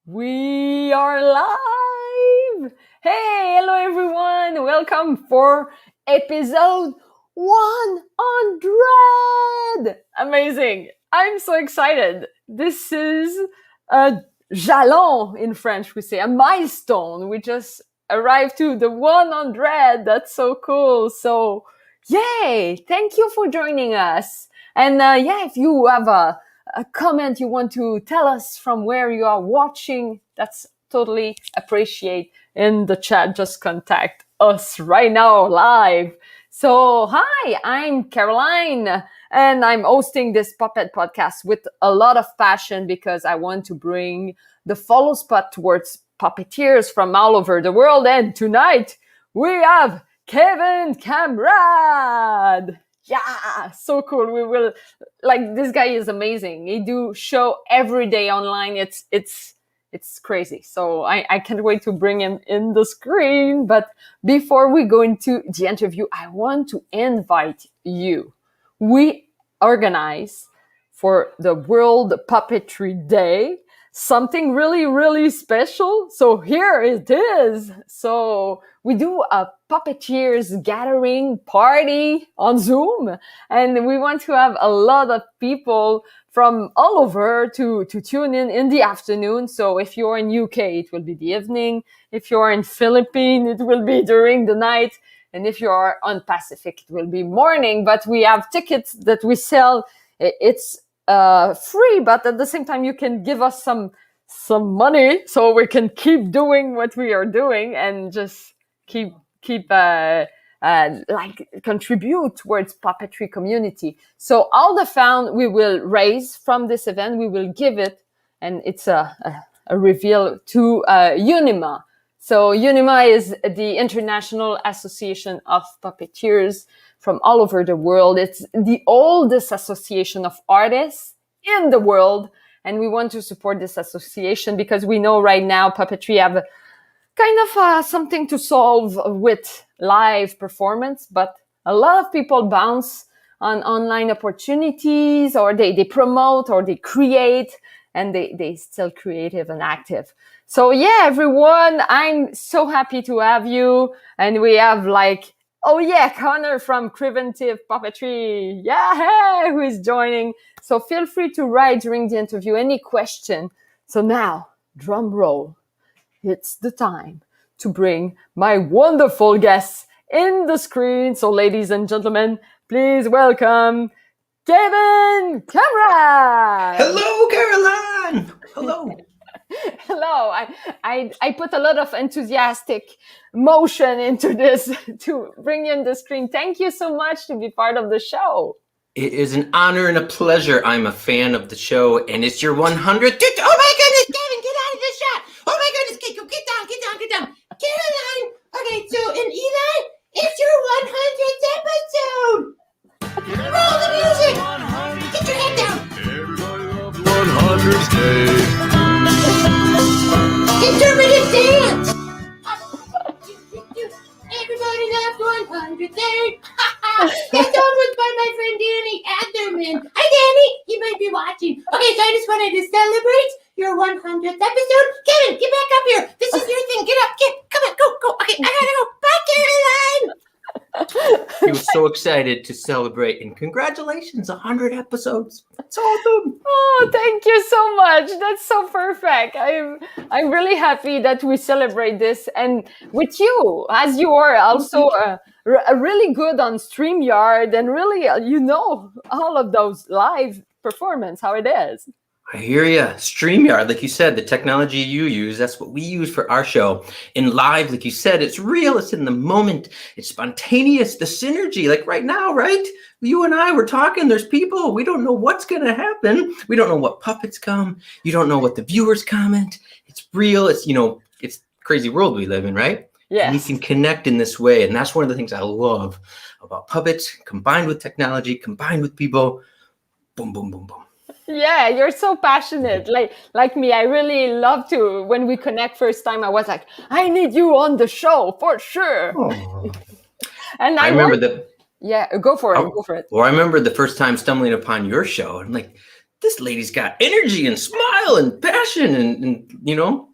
We are live! Hey, hello everyone! Welcome for episode 100! Amazing! I'm so excited. This is a jalon in French, we say, a milestone. We just arrived to the 100. That's so cool. So, yay! Thank you for joining us. And if you have a comment you want to tell us from where you are watching, that's totally appreciate in the chat. Just contact us right now live. So hi, I'm Caroline and I'm hosting this puppet podcast with a lot of passion because I want to bring the follow spot towards puppeteers from all over the world. And tonight we have Kevin Kammeraad. Yeah, so cool. We will this guy is amazing. He do show every day online. It's crazy. So I can't wait to bring him in the screen. But before we go into the interview, I want to invite you. We organize for the World Puppetry Day something really, really special. So here it is. So we do a puppeteers gathering party on Zoom, and we want to have a lot of people from all over to tune in the afternoon. So if you're in UK, it will be the evening. If you're in Philippines, it will be during the night. And if you're on Pacific, it will be morning. But we have tickets that we sell. It's free, but at the same time you can give us some money so we can keep doing what we are doing and just keep contribute towards puppetry community. So all the fund we will raise from this event, we will give it, and it's a reveal to Unima. So Unima is the International Association of Puppeteers from all over the world. It's the oldest association of artists in the world. And we want to support this association because we know right now puppetry have kind of something to solve with live performance. But a lot of people bounce on online opportunities, or they promote, or they create, and they still creative and active. So yeah, everyone, I'm so happy to have you. And we have Connor from Preventive Puppetry. Yeah, hey, who is joining. So feel free to write during the interview any question. So now, drum roll. It's the time to bring my wonderful guests in the screen. So ladies and gentlemen, please welcome Kevin Kammeraad. Hello, Caroline. Hello. Hello. I put a lot of enthusiastic motion into this to bring you in the screen. Thank you so much to be part of the show. It is an honor and a pleasure. I'm a fan of the show, and it's your 100th. Oh my goodness, Kevin, get out of this shot. Oh my goodness, get down. Caroline. Okay, so, and Eli, it's your 100th episode. Roll the music. Get your head down. Everybody loves 100th Day. Interpretive dance. Everybody loves 100th Day. That song was by my friend Danny Atherman. Hi, Danny. You might be watching. Okay, so I just wanted to celebrate your 100th episode. Kevin, get back up here. This is your thing. Get up. Come on, go. Okay, I gotta go. Bye, Caroline. He was so excited to celebrate, and congratulations, 100 episodes. That's awesome. Oh, thank you so much. That's so perfect. I'm really happy that we celebrate this, and with you, as you are also really good on StreamYard, and really all of those live performance, how it is. I hear you. StreamYard, like you said, the technology you use, that's what we use for our show. In live, like you said, it's real. It's in the moment. It's spontaneous. The synergy, like right now, right? You and I were talking. There's people. We don't know what's going to happen. We don't know what puppets come. You don't know what the viewers comment. It's real. It's, it's crazy world we live in, right? Yeah. We can connect in this way. And that's one of the things I love about puppets, combined with technology, combined with people. Boom, boom, boom, boom. Yeah, you're so passionate. Like me, I really love to. When we connect first time, I was like, I need you on the show for sure. Oh. And I remember Yeah, go for it. Well, I remember the first time stumbling upon your show. I'm like, this lady's got energy and smile and passion and I love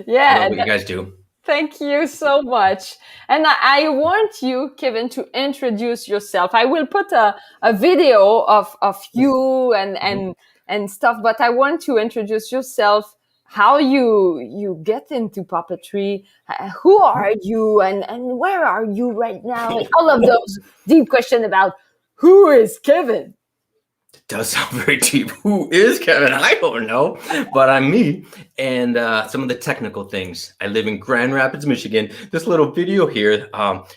Yeah, what you guys do. thank you so much. And I want you, Kevin, to introduce yourself. I will put a video of you and stuff, but I want to introduce yourself, how you get into puppetry, who are you, and where are you right now, and all of those deep questions about who is Kevin. Does sound very deep. Who is Kevin? I don't know, but I'm me. And some of the technical things. I live in Grand Rapids, Michigan. This little video here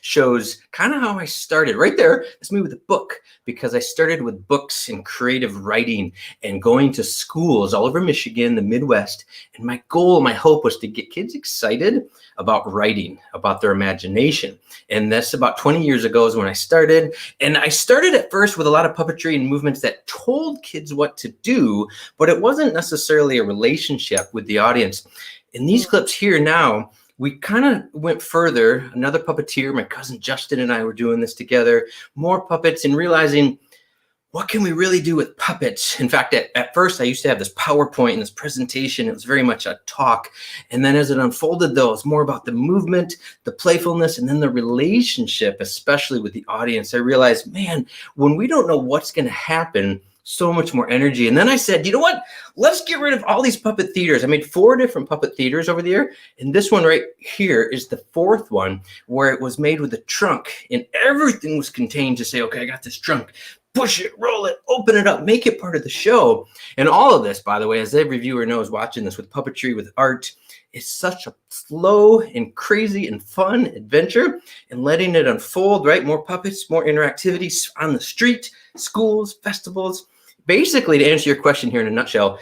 shows kind of how I started. Right there, that's me with a book, because I started with books and creative writing and going to schools all over Michigan, the Midwest. And my goal, my hope was to get kids excited about writing, about their imagination. And that's about 20 years ago is when I started. And I started at first with a lot of puppetry and movements that told kids what to do, but it wasn't necessarily a relationship with the audience. In these clips here now, we kind of went further. Another puppeteer, my cousin Justin and I were doing this together, more puppets, and realizing, what can we really do with puppets? In fact, at first, I used to have this PowerPoint and this presentation. It was very much a talk. And then as it unfolded, though, it's more about the movement, the playfulness, and then the relationship, especially with the audience. I realized, man, when we don't know what's going to happen, so much more energy. And then I said, you know what? Let's get rid of all these puppet theaters. I made 4 different puppet theaters over there. And this one right here is the 4th one, where it was made with a trunk and everything was contained to say, okay, I got this trunk. Push it, roll it, open it up, make it part of the show. And all of this, by the way, as every viewer knows watching this, with puppetry, with art, is such a slow and crazy and fun adventure, and letting it unfold, right? More puppets, more interactivity on the street, schools, festivals. Basically, to answer your question here in a nutshell,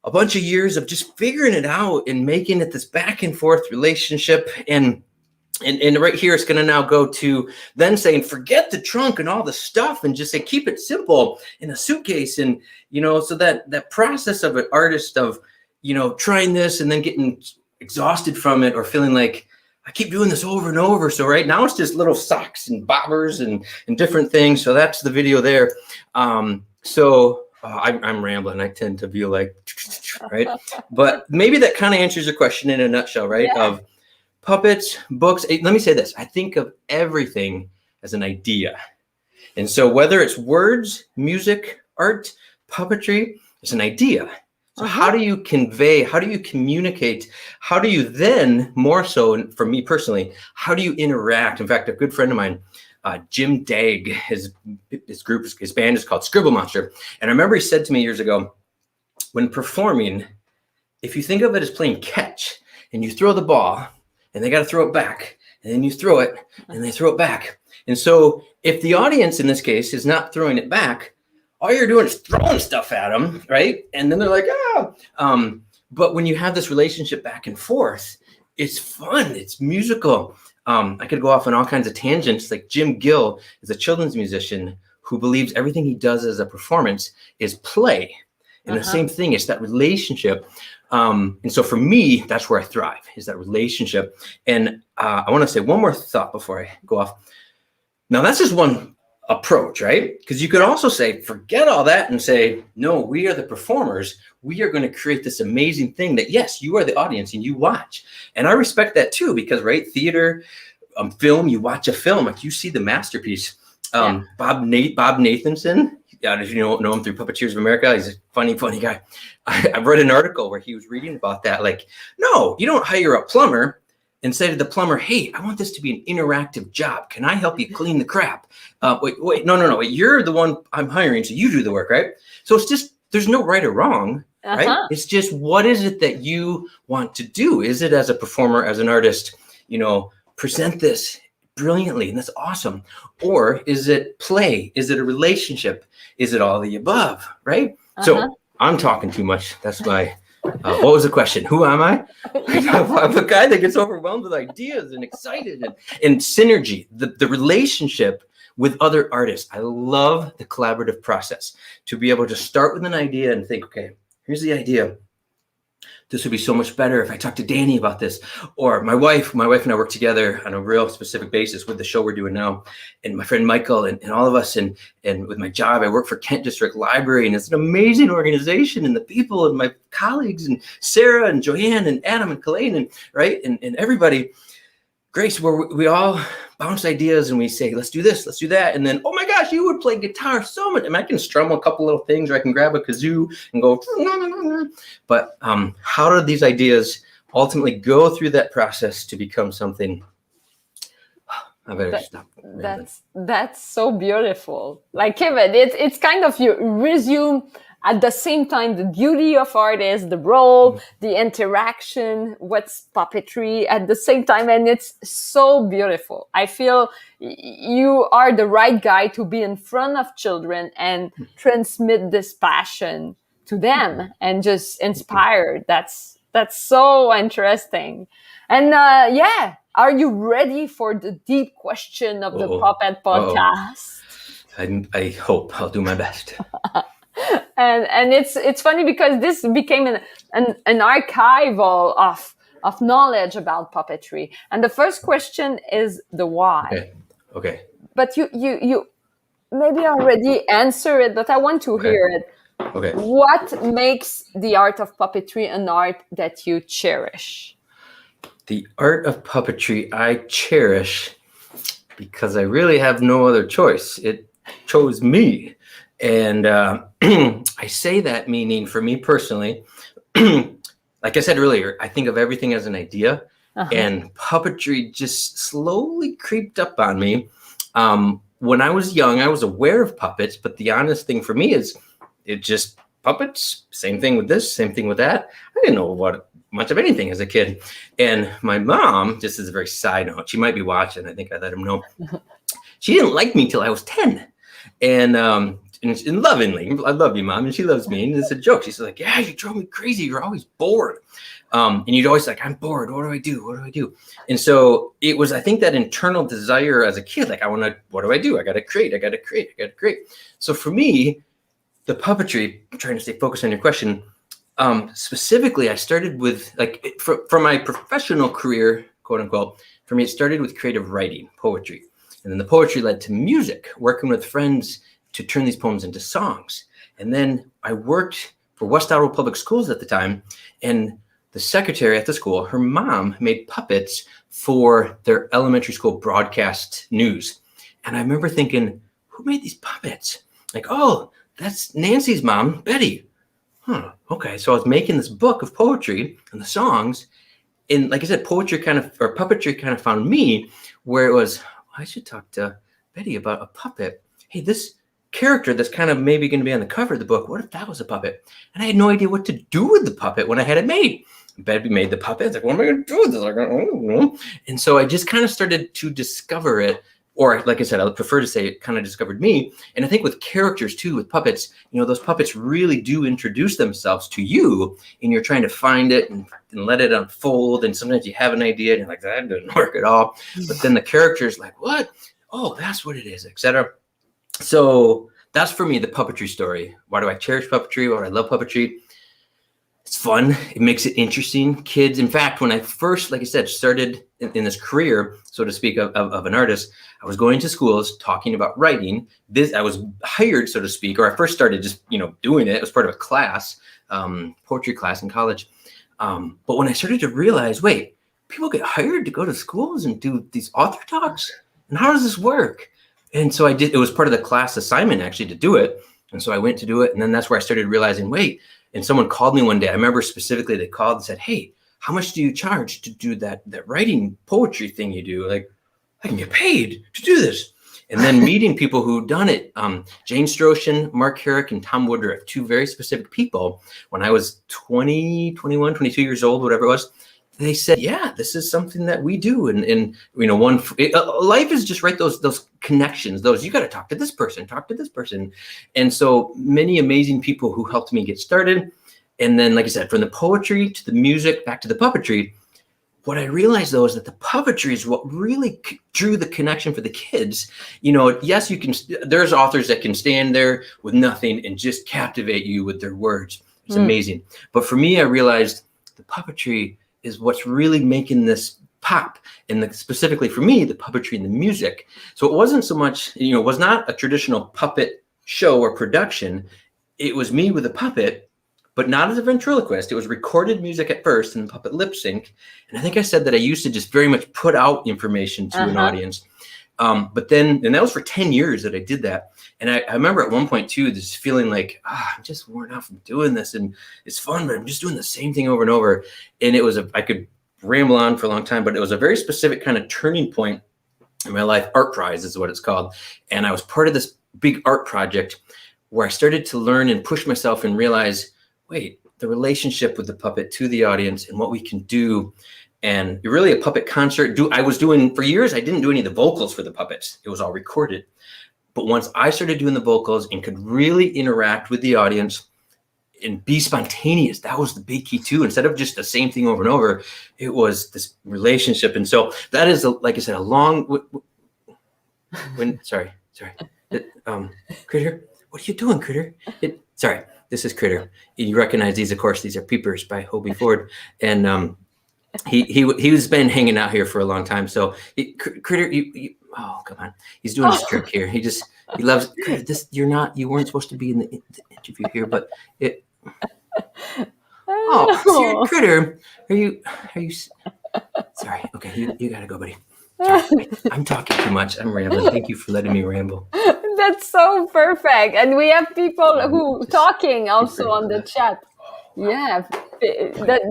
a bunch of years of just figuring it out and making it this back and forth relationship. And right here, it's going to now go to then saying, forget the trunk and all the stuff and just say, keep it simple in a suitcase. And, so that process of an artist of, trying this and then getting exhausted from it, or feeling like I keep doing this over and over. So right now it's just little socks and bobbers and different things. So that's the video there. I'm rambling. I tend to be like, right. But maybe that kind of answers your question in a nutshell, right? Yeah. Of puppets, books. Let me say this. I think of everything as an idea. And so whether it's words, music, art, puppetry, it's an idea. So how do you convey, how do you communicate? How do you then, more so for me personally, how do you interact? In fact, a good friend of mine, Jim Dagg, his band is called Scribble Monster. And I remember he said to me years ago, when performing, if you think of it as playing catch and you throw the ball, and they got to throw it back, and then you throw it, and they throw it back. And so if the audience in this case is not throwing it back, all you're doing is throwing stuff at them, right? And then they're like, ah. But when you have this relationship back and forth, it's fun, it's musical. I could go off on all kinds of tangents. Like Jim Gill is a children's musician who believes everything he does as a performance is play. And the same thing, it's that relationship. And so for me, that's where I thrive, is that relationship. And I want to say one more thought before I go off. Now, that's just one approach, right? Because you could also say, forget all that and say, no, we are the performers. We are going to create this amazing thing that, yes, you are the audience and you watch. And I respect that too, because, right, theater, film, you watch a film, like you see the masterpiece. Bob Nathanson, if you know him through Puppeteers of America, he's a funny guy. I read an article where he was reading about that. Like, no, you don't hire a plumber and say to the plumber, hey, I want this to be an interactive job. Can I help you clean the crap? Wait, no. Wait, you're the one I'm hiring, so you do the work, right? So it's just, there's no right or wrong, right? It's just, what is it that you want to do? Is it as a performer, as an artist, present this brilliantly, and that's awesome? Or is it play? Is it a relationship? Is it all of the above, right? So I'm talking too much. That's why. What was the question? Who am I? I'm a guy that gets overwhelmed with ideas and excited and synergy, the relationship with other artists. I love the collaborative process, to be able to start with an idea and think, okay, here's the idea. this would be so much better if I talked to Danny about this. Or my wife and I work together on a real specific basis with the show we're doing now. And my friend Michael and all of us, and with my job, I work for Kent District Library, and it's an amazing organization, and the people and my colleagues and Sarah and Joanne and Adam and Colleen and everybody. Grace, where we all bounce ideas and we say, let's do this, let's do that. And then, oh my gosh, you would play guitar so much. I mean, I can strum a couple little things, or I can grab a kazoo and go, but how do these ideas ultimately go through that process to become something? I better stop. That's so beautiful. Like, Kevin, it's kind of you resume at the same time the beauty of art is the role, the interaction, what's puppetry at the same time, and it's so beautiful. I feel you are the right guy to be in front of children and transmit this passion to them and just inspire. That's so interesting. And are you ready for the deep question of the Puppet Podcast? I hope. I'll do my best. And it's funny because this became an archival of knowledge about puppetry. And the first question is the why. Okay. But you maybe already answer it, but I want to hear it. Okay. What makes the art of puppetry an art that you cherish? The art of puppetry I cherish because I really have no other choice. It chose me. And I say that meaning for me personally, like I said earlier, I think of everything as an idea, and puppetry just slowly creeped up on me. When I was young, I was aware of puppets, but the honest thing for me is it just puppets, same thing with this, same thing with that. I didn't know much of anything as a kid. And my mom, just as a very side note, she might be watching, I think I let him know, she didn't like me till I was 10. And lovingly, I love you, Mom, and she loves me. And it's a joke. She's like, yeah, you drove me crazy. You're always bored. And you'd always like, I'm bored. What do I do? What do I do? And so it was, I think, that internal desire as a kid, like, what do I do? I got to create. So for me, the puppetry, I'm trying to stay focused on your question, specifically, I started with, like, for my professional career, quote unquote, for me, it started with creative writing, poetry. And then the poetry led to music, working with friends to turn these poems into songs. And then I worked for West Ottawa Public Schools at the time, and the secretary at the school, her mom made puppets for their elementary school broadcast news. And I remember thinking, who made these puppets? Like, oh, that's Nancy's mom, Betty. Okay. So I was making this book of poetry and the songs. And like I said, puppetry kind of found me, where it was, I should talk to Betty about a puppet. Hey, this character that's kind of maybe going to be on the cover of the book, what if that was a puppet? And I had no idea what to do with the puppet when I had it made. Betty made the puppet. I was like, what am I going to do with this? Like, I don't know. And so I just kind of started to discover it. Or like I said, I would prefer to say it kind of discovered me. And I think with characters too, with puppets, those puppets really do introduce themselves to you, and you're trying to find it and let it unfold. And sometimes you have an idea and you're like, that didn't work at all. But then the character's like, what? Oh, that's what it is, etc. So that's for me, the puppetry story. Why do I cherish puppetry? Why do I love puppetry? It's fun. It makes it interesting. Kids, in fact, when I first, like I said, started in this career, so to speak, of an artist, I was going to schools talking about writing. I was hired, so to speak, or I first started just, doing it. It was part of a class, poetry class in college. But when I started to realize, wait, people get hired to go to schools and do these author talks? And how does this work? And so I did. It was part of the class assignment, actually, to do it. And so I went to do it. And then that's where I started realizing, wait, and someone called me one day. I remember specifically they called and said, hey, how much do you charge to do that writing poetry thing you do? Like, I can get paid to do this. And then meeting people who've done it, Jane Stroshin, Mark Herrick, and Tom Woodruff, two very specific people. When I was 20, 21, 22 years old, whatever it was, they said, yeah, this is something that we do. And life is just right. Those connections, you got to talk to this person. And so many amazing people who helped me get started. And then, like I said, from the poetry to the music, back to the puppetry, what I realized though, is that the puppetry is what really drew the connection for the kids. Yes, there's authors that can stand there with nothing and just captivate you with their words. It's amazing. But for me, I realized the puppetry is what's really making this pop, and specifically for me, the puppetry and the music. So it wasn't so much, it was not a traditional puppet show or production. It was me with a puppet, but not as a ventriloquist. It was recorded music at first and puppet lip sync. And I think I said that I used to just very much put out information to an audience. But then, and that was for 10 years that I did that. And I remember at one point too, just feeling like, I'm just worn out from doing this, and it's fun, but I'm just doing the same thing over and over. And it was I could ramble on for a long time, but it was a very specific kind of turning point in my life. Art Prize is what it's called. And I was part of this big art project where I started to learn and push myself and realize, wait, the relationship with the puppet to the audience and what we can do. And really a puppet concert. I was doing, for years, I didn't do any of the vocals for the puppets. It was all recorded. But once I started doing the vocals and could really interact with the audience and be spontaneous, that was the big key too. Instead of just the same thing over and over, it was this relationship. And so that is, like I said, a long, sorry. Critter, what are you doing, Critter? Sorry, this is Critter. You recognize these, of course, these are Peepers by Hobie Ford. And he was been hanging out here for a long time. So Critter, oh, come on. He's doing this trick here. He loves Critter. You weren't supposed to be in the interview here, but oh, Critter, are you, sorry. Okay. You gotta go, buddy. Sorry, I'm talking too much. I'm rambling. Thank you for letting me ramble. That's so perfect. And we have people who talking also on the chat. Yeah,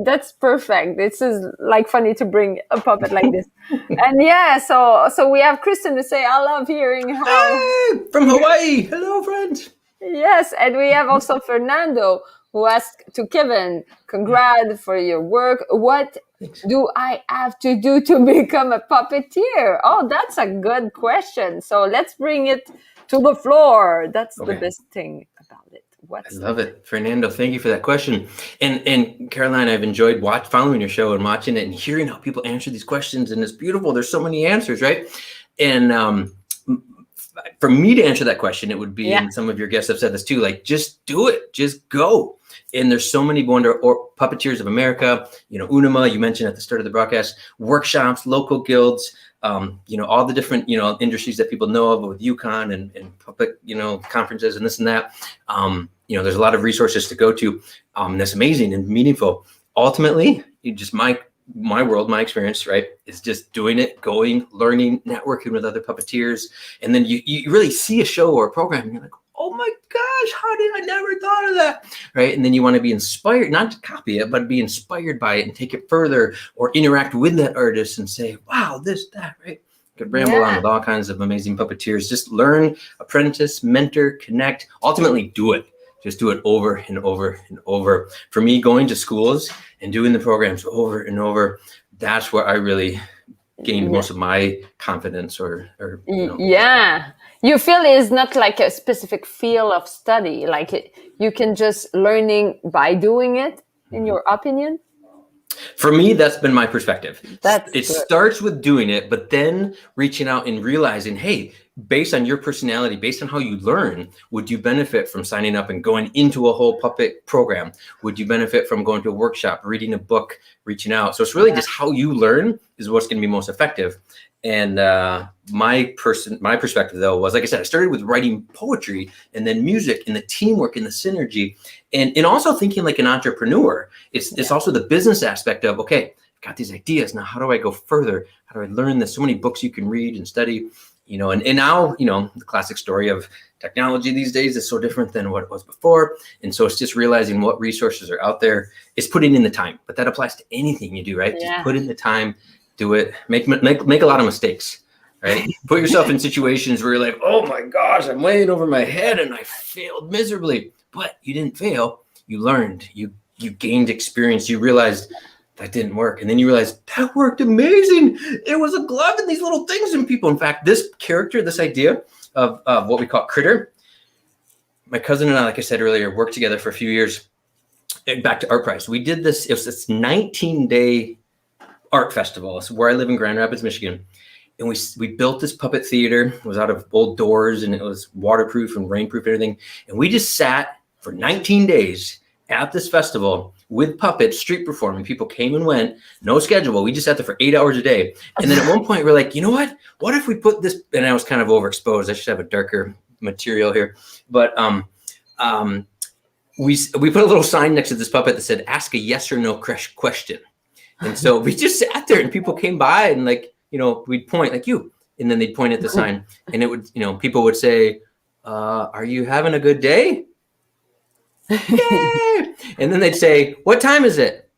that's perfect. This is like funny to bring a puppet like this. And yeah, so we have Kristen to say, I love hearing how. Hey, from Hawaii. Hello, friends. Yes, and we have also Fernando who asked to Kevin, congrats for your work. What do I have to do to become a puppeteer? Oh, that's a good question. So let's bring it to the floor. That's the best thing about it. I love it. Fernando, thank you for that question. And Caroline, I've enjoyed following your show and watching it and hearing how people answer these questions. And it's beautiful. There's so many answers, right? And for me to answer that question, it would be, and some of your guests have said this too, like, just do it, just go. And there's so many Puppeteers of America, Unima, you mentioned at the start of the broadcast, workshops, local guilds, all the different, industries that people know of with UConn and puppet, conferences and this and that. There's a lot of resources to go to. That's amazing and meaningful. Ultimately, my world, my experience, right, is just doing it, going, learning, networking with other puppeteers. And then you really see a show or a program and you're like, oh my gosh, how did I never thought of that? Right. And then you want to be inspired, not to copy it, but be inspired by it and take it further or interact with that artist and say, wow, that, right? Could ramble on with all kinds of amazing puppeteers. Just learn, apprentice, mentor, connect, ultimately do it. Just do it over and over and over. For me, going to schools and doing the programs over and over, that's where I really gained most of my confidence Yeah. You feel it's not like a specific field of study, like you can just learning by doing it, in your opinion? For me, that's been my perspective. It starts with doing it, but then reaching out and realizing, hey, based on your personality, based on how you learn, would you benefit from signing up and going into a whole puppet program? Would you benefit from going to a workshop, reading a book, reaching out? So it's really just how you learn is what's going to be most effective. And my perspective, though, was, like I said, I started with writing poetry and then music and the teamwork and the synergy and also thinking like an entrepreneur. It's also the business aspect of, okay, I've got these ideas. Now, how do I go further? How do I learn? There's so many books you can read and study, and now, the classic story of technology these days is so different than what it was before. And so it's just realizing what resources are out there. It's putting in the time, but that applies to anything you do, right? Yeah. Just put in the time. Do it. Make a lot of mistakes, right? Put yourself in situations where you're like, oh my gosh, I'm way over my head and I failed miserably. But you didn't fail. You learned. You gained experience. You realized that didn't work. And then you realized that worked amazing. It was a glove and these little things in people. In fact, this character, this idea of what we call Critter, my cousin and I, like I said earlier, worked together for a few years. Back to Art Prize. We did this. It was this 19-day art festival. It's where I live in Grand Rapids, Michigan. And we built this puppet theater. It was out of old doors and it was waterproof and rainproof and everything. And we just sat for 19 days at this festival with puppets, street performing. People came and went, no schedule. We just sat there for 8 hours a day. And then at one point we're like, you know what? What if we put this, and I was kind of overexposed. I should have a darker material here. But we put a little sign next to this puppet that said, ask a yes or no question. And so we just sat there and people came by and like, we'd point like you, and then they'd point at the sign and it would, people would say, are you having a good day? Yay! And then they'd say, what time is it?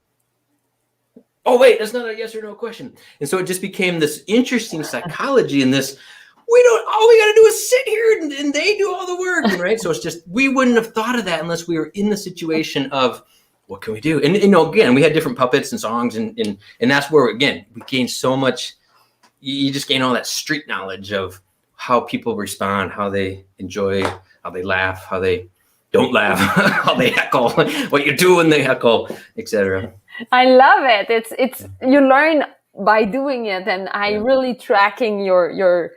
Oh, wait, that's not a yes or no question. And so it just became this interesting psychology and this, all we got to do is sit here and they do all the work, right? So it's just, we wouldn't have thought of that unless we were in the situation of, what can we do? And again, we had different puppets and songs and that's where, again, we gained so much, you just gain all that street knowledge of how people respond, how they enjoy, how they laugh, how they don't laugh, how they heckle, what you do when they heckle, etc. I love it. It's you learn by doing it, and I really tracking your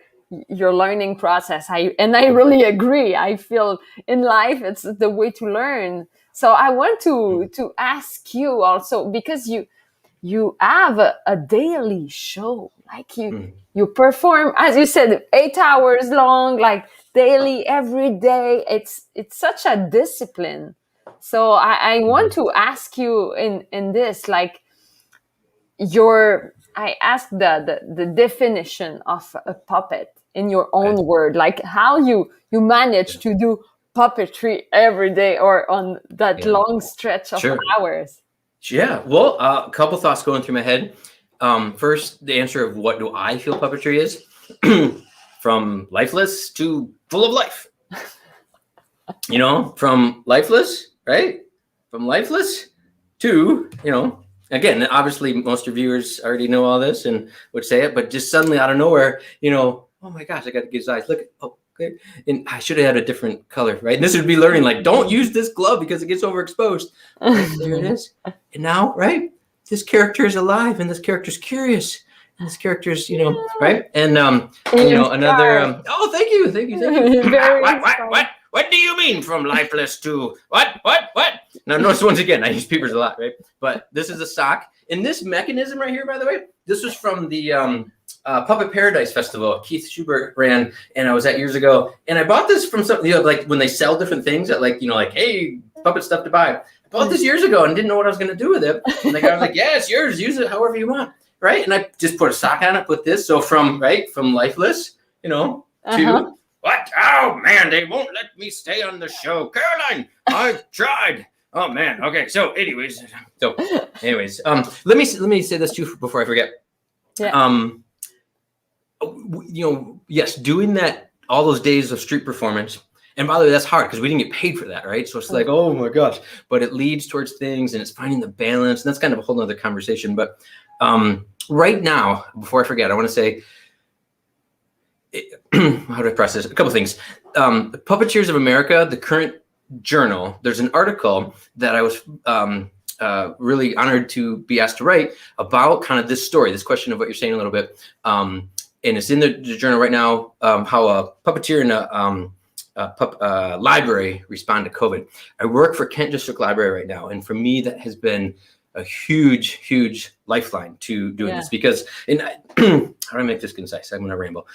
learning process. I really agree. I feel in life it's the way to learn. So I want to ask you also, because you have a daily show, like you perform, as you said, 8 hours long, like daily, every day. It's such a discipline. So I want to ask you in this, like I asked the definition of a puppet in your own word, like how you manage to do puppetry every day or on that long stretch of hours. Yeah, well, a couple thoughts going through my head. First, the answer of what do I feel puppetry is, from lifeless to full of life. From lifeless, right? From lifeless to, again, obviously most reviewers already know all this and would say it, but just suddenly out of nowhere, oh my gosh, I got to get his eyes. Look, okay. And I should have had a different color, right? And this would be learning, like, don't use this glove because it gets overexposed. Right, there it is. And now, right, this character is alive and this character's curious. And this character's, right? And, another, oh, thank you. What do you mean from lifeless to what? Now, notice once again, I use peepers a lot, right? But this is a sock. And this mechanism right here, by the way, this was from the Puppet Paradise Festival Keith Schubert ran, and I was at years ago. And I bought this from something, like when they sell different things at like, hey, puppet stuff to buy. I bought this years ago and didn't know what I was going to do with it. And the guy was like, yeah, it's yours. Use it however you want, right? And I just put a sock on it, put this. So from lifeless, to what? Oh, man, they won't let me stay on the show. Caroline, I've tried. Oh, man. Okay. So anyways, let me say this too before I forget. Yeah. Yes, doing that, all those days of street performance. And by the way, that's hard because we didn't get paid for that, right? So it's like, oh my gosh, but it leads towards things and it's finding the balance. And that's kind of a whole nother conversation. But right now, before I forget, I want to say, how do I press this? A couple things. Puppeteers of America, the current journal, there's an article that I was really honored to be asked to write about kind of this story, this question of what you're saying a little bit. And it's in the journal right now, how a puppeteer in a library respond to COVID. I work for Kent District Library right now. And for me, that has been a huge, huge lifeline to doing this because, how do I make this concise? I'm going to ramble.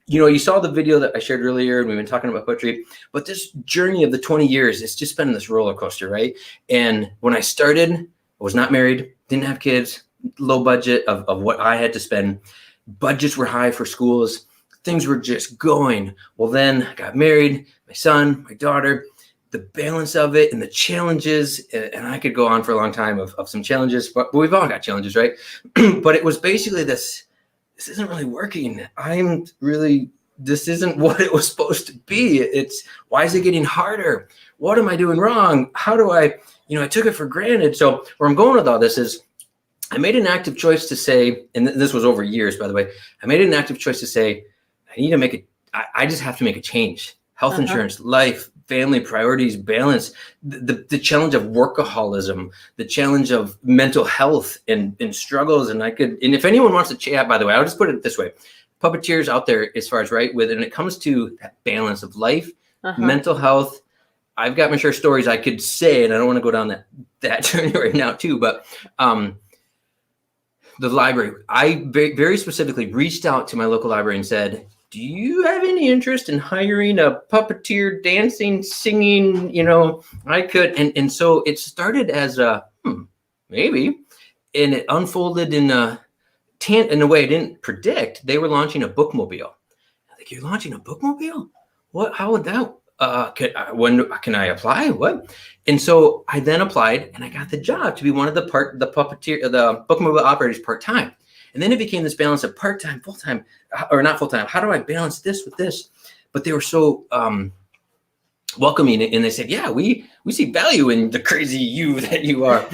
You saw the video that I shared earlier and we've been talking about poetry, but this journey of the 20 years, it's just been this roller coaster, right? And when I started, I was not married, didn't have kids, low budget of what I had to spend. Budgets were high for schools. Things were just going. Well, then I got married, my son, my daughter, the balance of it and the challenges. And I could go on for a long time of some challenges, but we've all got challenges, right? But it was basically this isn't really working. This isn't what it was supposed to be. Why is it getting harder? What am I doing wrong? How do I took it for granted. So where I'm going with all this is, I made an active choice to say, and this was over years, by the way, I made an active choice to say, I just have to make a change. Health insurance, life, family priorities, balance, the challenge of workaholism, the challenge of mental health and struggles. And if anyone wants to chat, by the way, I'll just put it this way. Puppeteers out there, as far as when it comes to that balance of life, mental health, I've got my share of stories I could say, and I don't want to go down that journey right now too, but the library, I very specifically reached out to my local library and said, do you have any interest in hiring a puppeteer, dancing, singing? I could. And so it started as a maybe, and it unfolded in a way I didn't predict. They were launching a bookmobile. Like, you're launching a bookmobile? What? How would that? When can I apply? What? And so I then applied, and I got the job to be one of the bookmobile operators part-time. And then it became this balance of part-time, full-time, or not full-time. How do I balance this with this? But they were so welcoming, and they said, yeah, we see value in the crazy you that you are.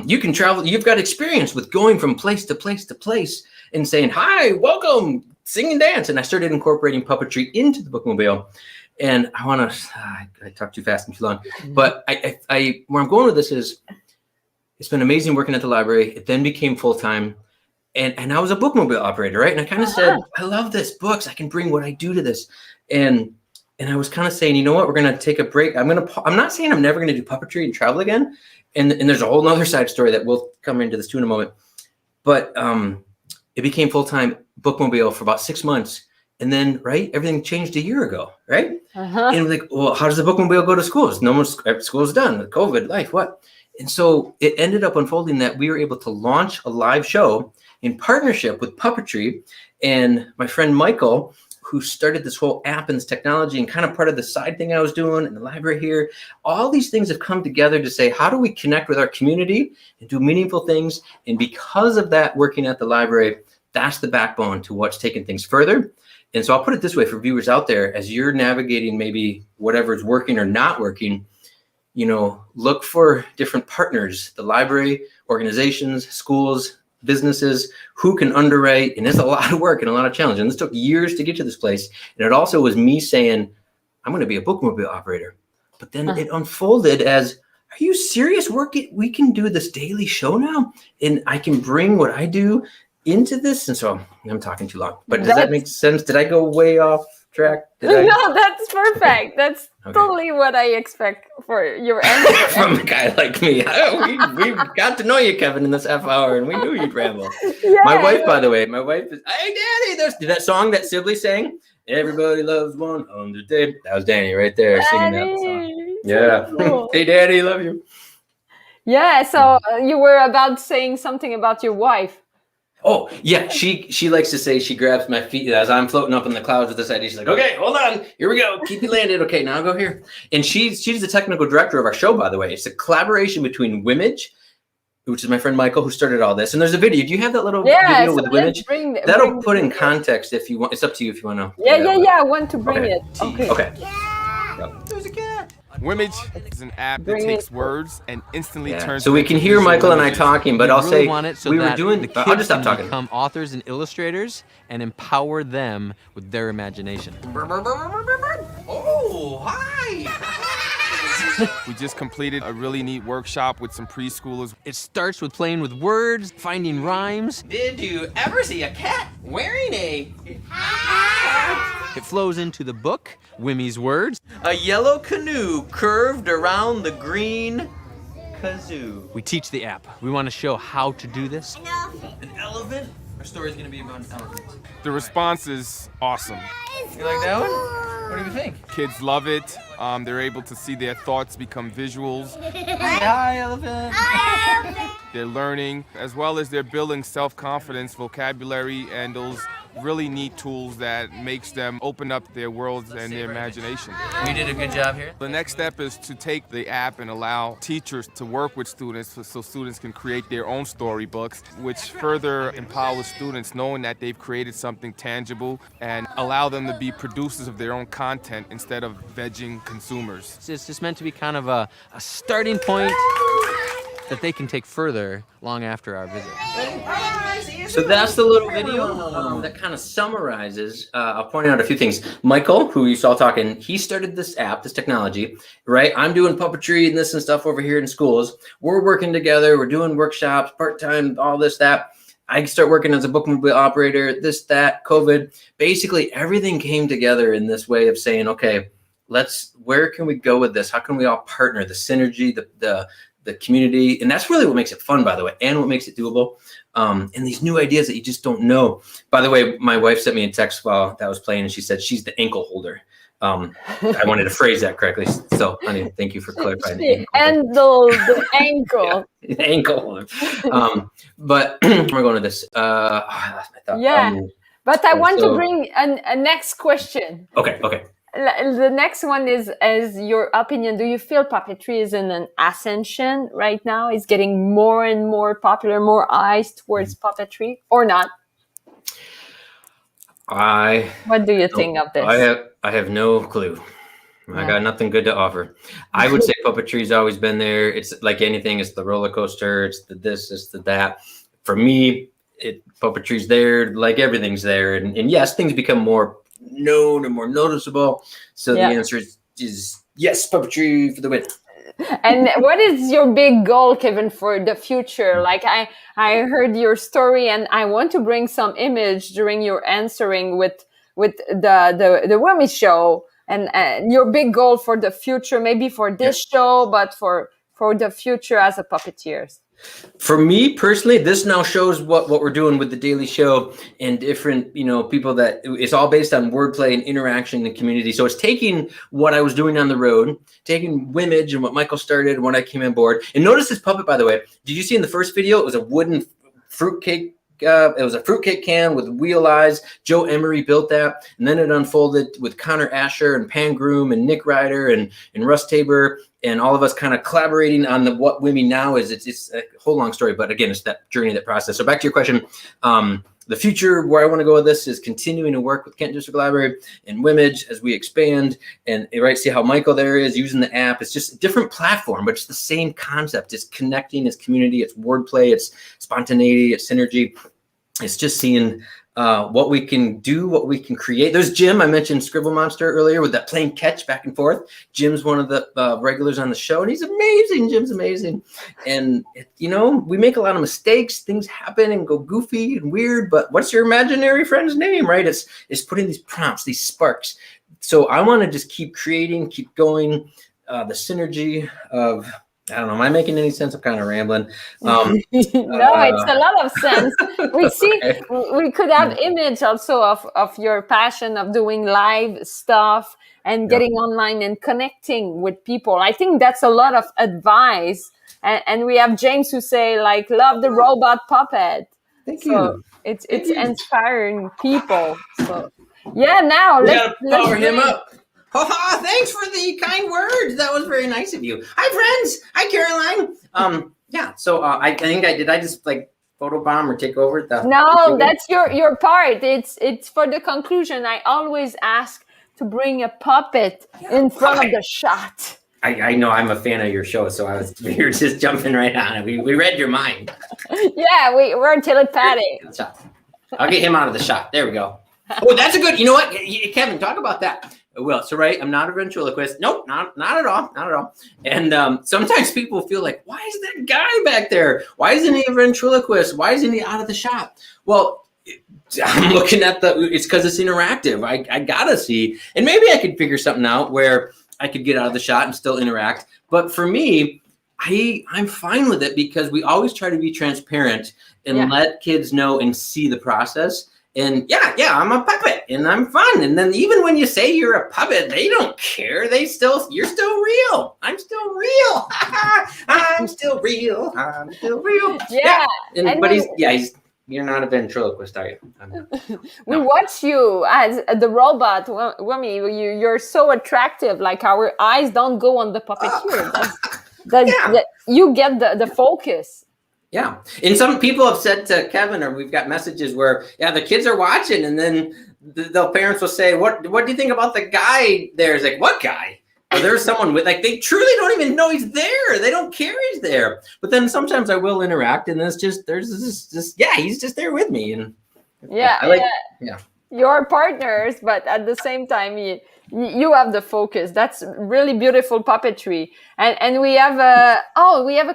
You can travel. You've got experience with going from place to place to place and saying, hi, welcome, sing and dance. And I started incorporating puppetry into the bookmobile. And I talk too fast and too long, but I where I'm going with this is, it's been amazing working at the library. It then became full-time, and I was a bookmobile operator, right? And I kind of said, I love this, books. I can bring what I do to this. And I was kind of saying, you know what, we're going to take a break. I'm not saying I'm never going to do puppetry and travel again. And there's a whole nother side story that we'll come into this too in a moment. But it became full-time bookmobile for about 6 months. And then, right, everything changed a year ago, right? And we're like, well, how does the bookmobile go to schools? School's done with COVID, life, what? And so it ended up unfolding that we were able to launch a live show in partnership with Puppetry. And my friend Michael, who started this whole app and this technology and kind of part of the side thing I was doing in the library here, all these things have come together to say, how do we connect with our community and do meaningful things? And because of that, working at the library, that's the backbone to what's taken things further. And so I'll put it this way for viewers out there, as you're navigating maybe whatever's working or not working, look for different partners, the library, organizations, schools, businesses, who can underwrite. And it's a lot of work and a lot of challenge. And this took years to get to this place. And it also was me saying, I'm going to be a bookmobile operator. But then it unfolded as, are you serious? We can do this daily show now, and I can bring what I do into this. And so I'm talking too long, but does that make sense? Did I go way off track? No, that's perfect. That's totally what I expect for your answer. From a guy like me. We got to know you, Kevin, in this half hour, and we knew you'd ramble. Yeah. My wife, by the way, is, hey, Daddy, there's that song that Sibley sang, Everybody Loves 100 Days. That was Danny right there singing that song. Yeah. Cool. Hey, Daddy, love you. Yeah, so you were about saying something about your wife. Oh, yeah. She likes to say, she grabs my feet as I'm floating up in the clouds with this idea. She's like, okay, hold on. Here we go. Keep you landed. Okay, now go here. And she's the technical director of our show, by the way. It's a collaboration between Wimee, which is my friend Michael, who started all this. And there's a video. Do you have that little video with Wimee? That'll put in context if you want. It's up to you if you want to. Yeah. I want to bring it. Okay. Yeah. There's a cat. Wimee is an app that takes words and instantly turns. So we can hear Michael and I talking, but I'll say we were doing. I'll just stop talking. Become authors and illustrators and empower them with their imagination. Oh, hi! We just completed a really neat workshop with some preschoolers. It starts with playing with words, finding rhymes. Did you ever see a cat wearing a hat? It flows into the book, Wimee's words. A yellow canoe curved around the green kazoo. We teach the app. We want to show how to do this. An elephant. An elephant? Our story's gonna be about an elephant. The response is awesome. You like that one? What do you think? Kids love it. They're able to see their thoughts become visuals. Hi, elephant. Hi, elephant. They're learning, as well as they're building self-confidence, vocabulary, and those really neat tools that makes them open up their worlds and their imagination. We did a good job here. The next step is to take the app and allow teachers to work with students so students can create their own storybooks, which further empowers students knowing that they've created something tangible and allow them to be producers of their own content instead of vegging consumers. It's just meant to be kind of a starting point that they can take further long after our visit. So that's the little video that kind of summarizes. I'll point out a few things. Michael, who you saw talking, he started this app, this technology, right? I'm doing puppetry and this and stuff over here in schools. We're working together. We're doing workshops, part-time, all this, that. I start working as a bookmobile operator, this, that, COVID. Basically, everything came together in this way of saying, okay, where can we go with this? How can we all partner? The synergy, the community, and that's really what makes it fun, by the way, and what makes it doable. And these new ideas that you just don't know. By the way, my wife sent me a text while that was playing, and she said she's the ankle holder. I wanted to phrase that correctly. So, honey, thank you for clarifying. The ankle. Yeah, the ankle holder. But we're going to this. I lost my thought. Yeah, but I want to bring a next question. Okay. The next one is, as your opinion, do you feel puppetry is in an ascension right now? Is getting more and more popular, more eyes towards puppetry, or not? What do you think of this? I have no clue. I got nothing good to offer. I would say puppetry's always been there. It's like anything. It's the roller coaster. It's the this. It's the that. For me, puppetry's there. Like everything's there. And yes, things become more known and more noticeable. So the answer is yes, puppetry for the win. And what is your big goal, Kevin, for the future? Like I heard your story, and I want to bring some image during your answering with the Wimee show, and your big goal for the future, maybe for this show, but for the future as a puppeteer. For me personally, this now shows what we're doing with the daily show and different, people that it's all based on wordplay and interaction and community. So it's taking what I was doing on the road, taking Wimage and what Michael started when I came on board. And notice this puppet, by the way. Did you see in the first video? It was a wooden fruitcake. It was a fruitcake can with wheel eyes. Joe Emery built that, and then it unfolded with Connor Asher and Pan Groom and Nick Ryder and Russ Tabor, and all of us kind of collaborating on what Wimee now is. It's a whole long story, but again, it's that journey, that process. So back to your question, the future, where I want to go with this is continuing to work with Kent District Library and Wimage as we expand and see how Michael there is using the app. It's just a different platform, but it's the same concept. It's connecting, it's community, it's wordplay, it's spontaneity, it's synergy. It's just seeing what we can do, what we can create. There's Jim. I mentioned Scribble Monster earlier with that playing catch back and forth. Jim's one of the regulars on the show, and he's amazing. Jim's amazing. And, we make a lot of mistakes. Things happen and go goofy and weird, but what's your imaginary friend's name, right? It's putting these prompts, these sparks. So I want to just keep creating, keep going. The synergy of... I don't know. Am I making any sense? I'm kind of rambling. No, it's a lot of sense. We see, we could have image also of your passion of doing live stuff and getting online and connecting with people. I think that's a lot of advice. And we have James who say, like, love the robot puppet. Thank you. It's inspiring people. So now let's power him up. Oh, thanks for the kind words. That was very nice of you. Hi, friends. Hi, Caroline. So I think I just like photobomb or take over? No, that's your part. It's for the conclusion. I always ask to bring a puppet in front of the shot. I know I'm a fan of your show, so we were just jumping right on it. We read your mind. Yeah, we're telepathic. I'll get him out of the shot. There we go. Oh, that's a good. You know what, Kevin? Talk about that. Well, so right, I'm not a ventriloquist. Nope, not at all. And sometimes people feel like, why is that guy back there? Why isn't he a ventriloquist? Why isn't he out of the shot? Well, I'm looking at it's because it's interactive. I gotta see, and maybe I could figure something out where I could get out of the shot and still interact. But for me, I'm fine with it because we always try to be transparent and let kids know and see the process. And I'm a puppet and I'm fun. And then even when you say you're a puppet, they don't care. You're still real. I'm still real. I'm still real. Yeah. You're not a ventriloquist, are you? We watch you as the robot, Wimee. You're so attractive. Like our eyes don't go on the puppeteer. You get the focus. Yeah. And some people have said to Kevin, or we've got messages where, the kids are watching and then the parents will say, what do you think about the guy there? It's like, what guy? Or there's someone with, like, they truly don't even know he's there. They don't care he's there. But then sometimes I will interact and he's just there with me. And You're partners, but at the same time, you have the focus. That's really beautiful puppetry. And we have a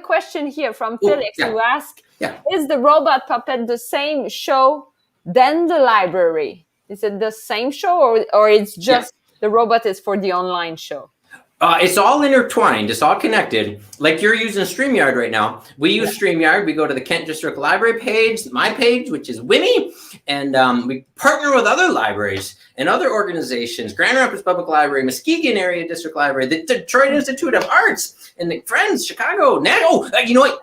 question here from Felix who asks, is the robot puppet the same show than the library? Is it the same show or it's just the robot is for the online show? It's all intertwined. It's all connected. Like you're using StreamYard right now. We use StreamYard. We go to the Kent District Library page, my page, which is Wimee, and we partner with other libraries and other organizations, Grand Rapids Public Library, Muskegon Area District Library, the Detroit Institute of Arts, and the Friends, Chicago. You know what?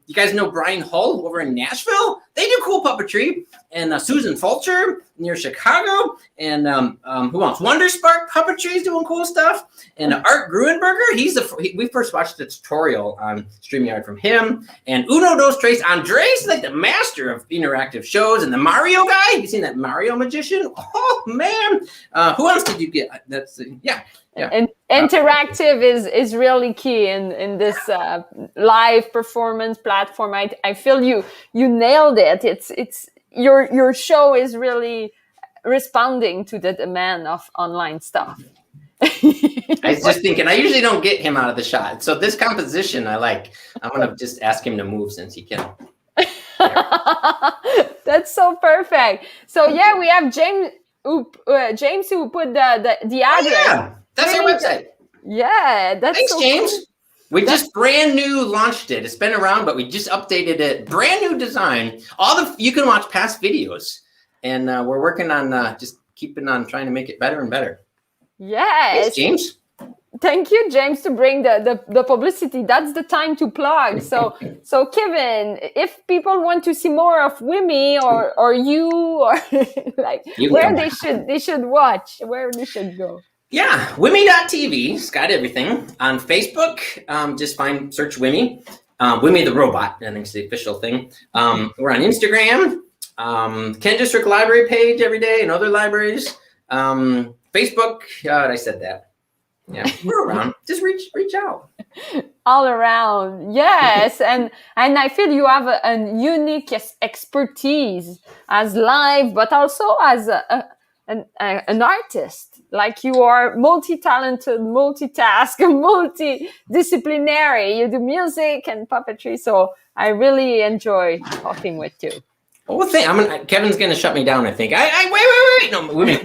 You guys know Brian Hull over in Nashville? They do cool puppetry. And Susan Fulcher near Chicago. And who else? Wonder Spark Puppetry is doing cool stuff. And Art Gruenberger, we first watched the tutorial on StreamYard from him. And Uno Dos Tres Andres, like the master of interactive shows. And the Mario guy, you seen that Mario magician? Oh man, who else did you get? Yeah. And interactive is really key in this live performance platform. I feel you nailed it. It's your show is really responding to the demand of online stuff. I was just thinking, I usually don't get him out of the shot. So this composition I like. I'm gonna just ask him to move since he can. That's so perfect. So yeah, we have James who put the address. Yeah, that's our website. Yeah, that's thanks, so James. cool. We just brand new launched it. It's been around, but we just updated it. Brand new design. You can watch past videos, and we're working on just keeping on trying to make it better and better. Yes, thanks, James. Thank you, James, to bring the publicity. That's the time to plug. So Kevin, if people want to see more of Wimee or you or like they should watch, where they should go. Yeah, Wimee.tv. It's got everything. On Facebook, just search Wimee. Wimee the robot, I think it's the official thing. We're on Instagram, Kent District Library page every day and other libraries. Facebook, I said that. Yeah, we're around. Just reach out. All around, yes, and I feel you have a unique expertise as live, but also as an artist. Like you are multi-talented, multitask, multidisciplinary. You do music and puppetry, so I really enjoy talking with you. Well, Kevin's gonna shut me down. I think. Wait. No, Wimee.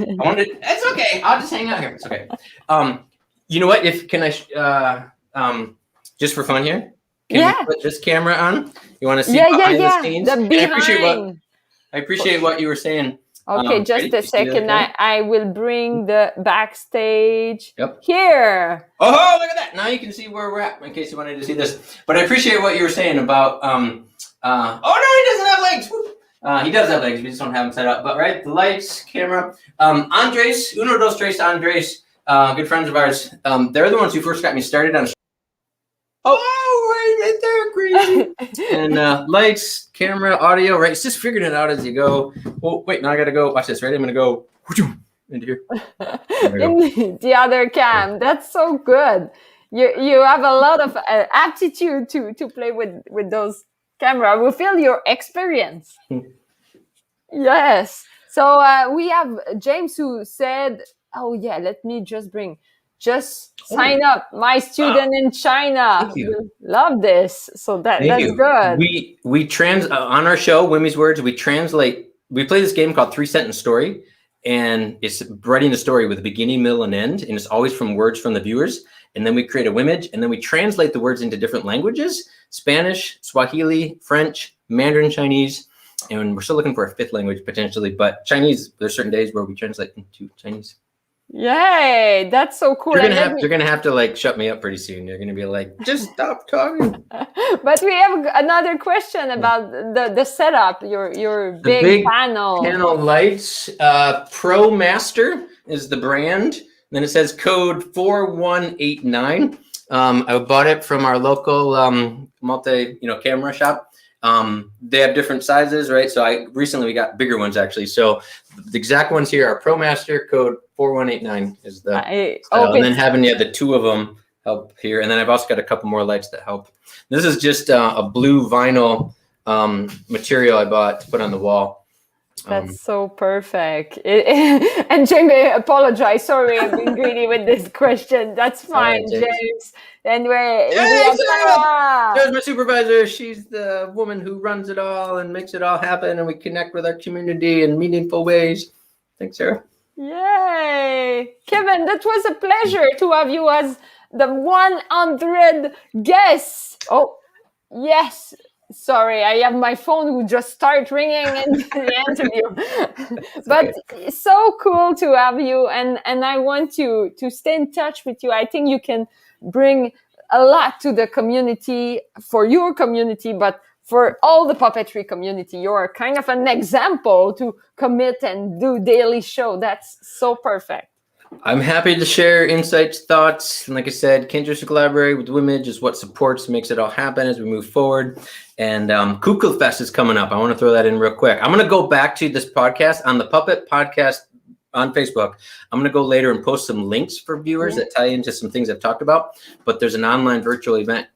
It's okay. I'll just hang out here. It's okay. You know what? Just for fun here, can you put this camera on? You want to see behind the scenes? The behind. I appreciate what you were saying. Okay, just a second. I will bring the backstage here. Oh, look at that. Now you can see where we're at in case you wanted to see this. But I appreciate what you were saying about, oh, no, he doesn't have legs. He does have legs. We just don't have them set up. But, right, the lights, camera. Andres, Uno Dos Tres Andres, good friends of ours. They're the ones who first got me started on. Oh, right there, crazy. And lights, camera, audio, right? It's just figuring it out as you go. Oh, wait, now I got to go. Watch this, right? I'm going to go into here. In the other cam. That's so good. You have a lot of aptitude to play with those camera. We feel your experience. Yes. So we have James who said, oh, yeah, let me just sign up. My student in China will love this. So that's good. We on our show, Wimee's Words, we play this game called 3-Sentence Story, and it's writing a story with a beginning, middle, and end, and it's always from words from the viewers. And then we create a Wimage, and then we translate the words into different languages: Spanish, Swahili, French, Mandarin Chinese, and we're still looking for a 5th language potentially, but Chinese, there's certain days where we translate into Chinese. Yay, that's so cool. You're gonna have to like shut me up pretty soon. You're gonna be like, just stop talking. But we have another question about the setup. Your big panel lights. Pro Master is the brand. Then it says code 4189. I bought it from our local camera shop. They have different sizes, right? So we got bigger ones actually. So the exact ones here are Pro Master, code 4189 is the and then having the 2 of them help here. And then I've also got a couple more lights that help. This is just a blue vinyl material I bought to put on the wall. That's so perfect. And Jamie, apologize. Sorry, I've been greedy with this question. That's fine, James. Anyway, there's my supervisor. She's the woman who runs it all and makes it all happen, and we connect with our community in meaningful ways. Thanks, Sarah. Yay! Kevin, that was a pleasure to have you as the 100 guests. Oh, yes. Sorry, I have my phone who just started ringing in the interview. But it's so cool to have you, and I want to stay in touch with you. I think you can bring a lot to the community, for your community, but for all the puppetry community. You're kind of an example to commit and do daily show. That's so perfect. I'm happy to share insights, thoughts, and like I said, Kindred to collaborate with Wimee is what supports, makes it all happen as we move forward. And Kukla Fest is coming up. I want to throw that in real quick. I'm going to go back to this podcast on the Puppet Podcast on Facebook. I'm going to go later and post some links for viewers that tie into some things I've talked about. But there's an online virtual event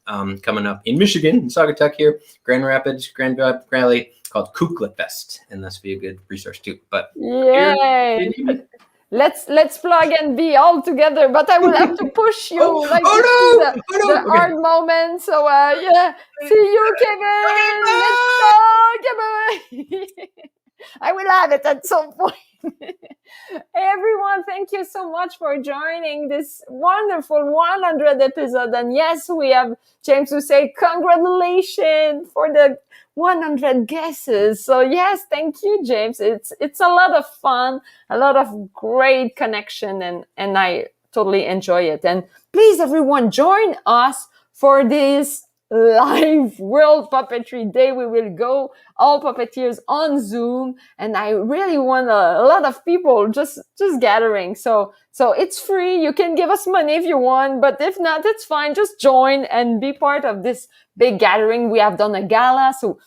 coming up in Michigan, in Saugatuck here, Grand Rapids, Grand Valley, called Kukla Fest, and that's be a good resource too. But yay! Let's plug and be all together, but I will have to push you the hard moment. So yeah, see you, Kevin. Let's go, Kevin. I will have it at some point. Everyone, thank you so much for joining this wonderful 100 episode. And yes, we have James who say congratulations for the 100 guesses. So yes, thank you, James. It's a lot of fun, a lot of great connection, and I totally enjoy it. And please, everyone, join us for this live World Puppetry Day. We will go all puppeteers on Zoom, and I really want a lot of people just gathering. So it's free. You can give us money if you want, but if not, it's fine. Just join and be part of this big gathering. We have done a gala, so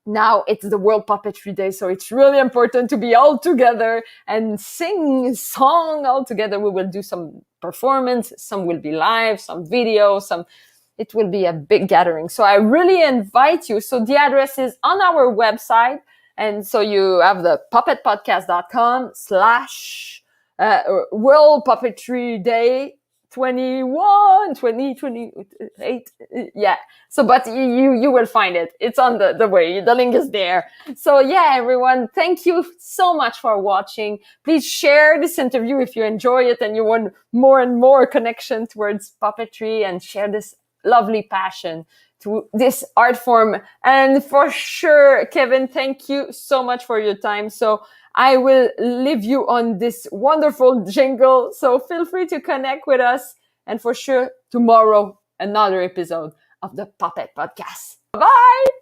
now it's the World Puppetry Day, so it's really important to be all together and sing a song all together. We will do some performance, some will be live, some video, it will be a big gathering. So I really invite you. So the address is on our website. And so you have the puppetpodcast.com / World Puppetry Day 2028. Yeah. So, but you will find it. It's on the way. The link is there. So yeah, everyone, thank you so much for watching. Please share this interview if you enjoy it and you want more and more connection towards puppetry, and share this lovely passion to this art form. And for sure, Kevin, thank you so much for your time. So I will leave you on this wonderful jingle. So feel free to connect with us. And for sure, tomorrow, another episode of the Puppet Podcast. Bye!